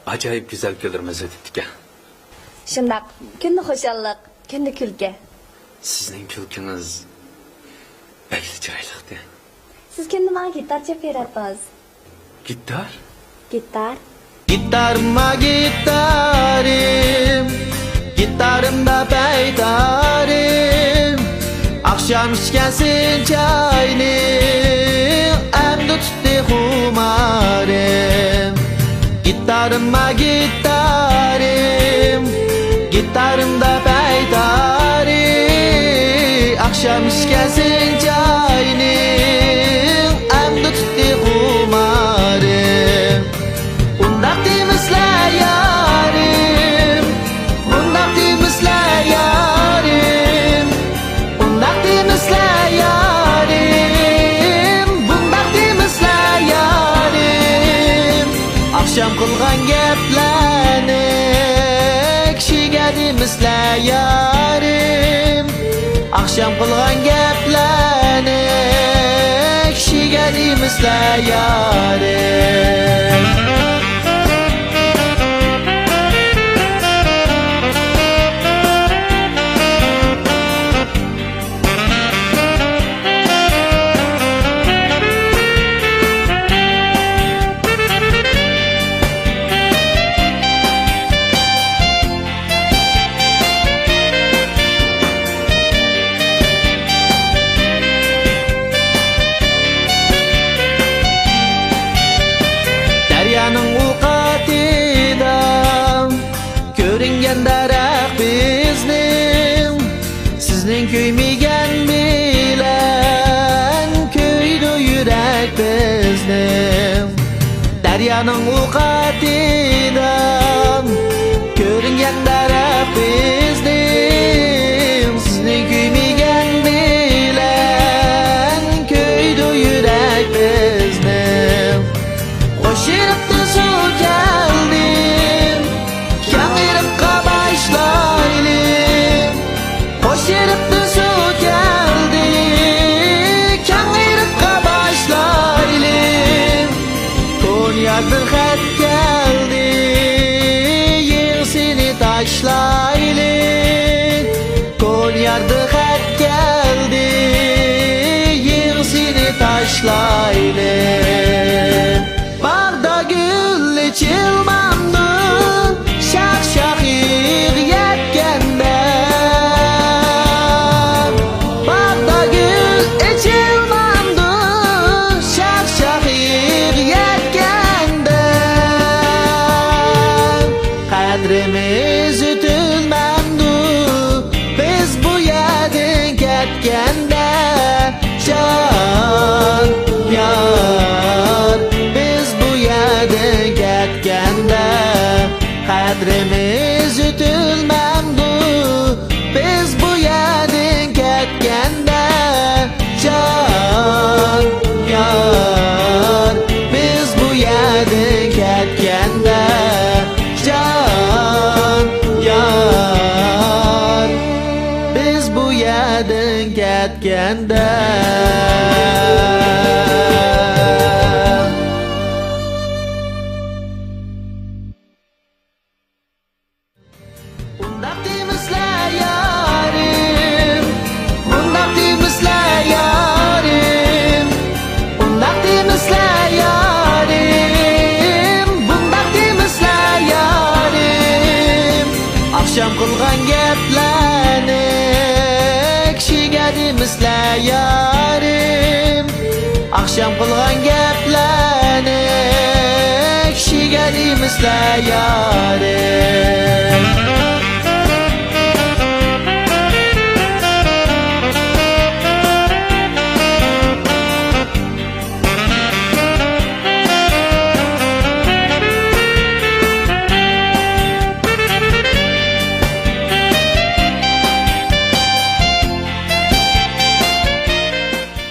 acayip güzel güldürmez ötüttük ya. Şundaq, kunni xo'shalliq, kunni kulgi. Sizning kulkiniz belli chiroyliqda. Siz kunni menga gitar chap berasiz. Gitar? Gitar. Gitarıma gitarım, gitarımda paydarım. Akşam içkensin çayını, emdi tuttu kumarım. Gitarıma gitarım, gitarımda paydarım. Akşam içkensin çayını, emdi tuttu kumarım. Bundak demişler yarim, bundak demişler yarim, bundak demişler yarim, bundak demişler yarim. Akşam kılgan geplerni kishiga demişler yarim. Akşam kılgan geplerni kishiga demişler yarim. Deryanın uqatida ko'ringan daraxt bizning, sizning kuymagan bilan kuydi yurak bizning. Deryanın uqatida ko'ringan daraxt bizning, sizning kuymagan bilan kuydi yurak bizning. Qo'shilibdi suv keldim, yangilikqa boshlaylik. Qo'shilibdi suv keldi, yangilikqa boshlaylik. Konyakdan xat keldi, yersini tashlaylik. Konyakdan xat keldi, yersini tashlaylik. Bağda gül içilmemdi, şak yetgende. Bağda gül içilmemdi, şak yetgende. Kadrimiz ütülmemdi, biz bu yerden ketgende. Can yar, biz bu yerden ketgende. Kadrimiz ütülmemdi, biz bu yerden ketgende. Can yar, biz bu yerden ketgende. Can yar, biz bu yerden ketgende. Bundak demişler yarim, bundak demişler yarim, bundak demişler yarim, bundak demişler yarim. Akşam kılgan geplerni kishiga demişler yarim. Akşam kılgan geplerni kishiga demişler yarim.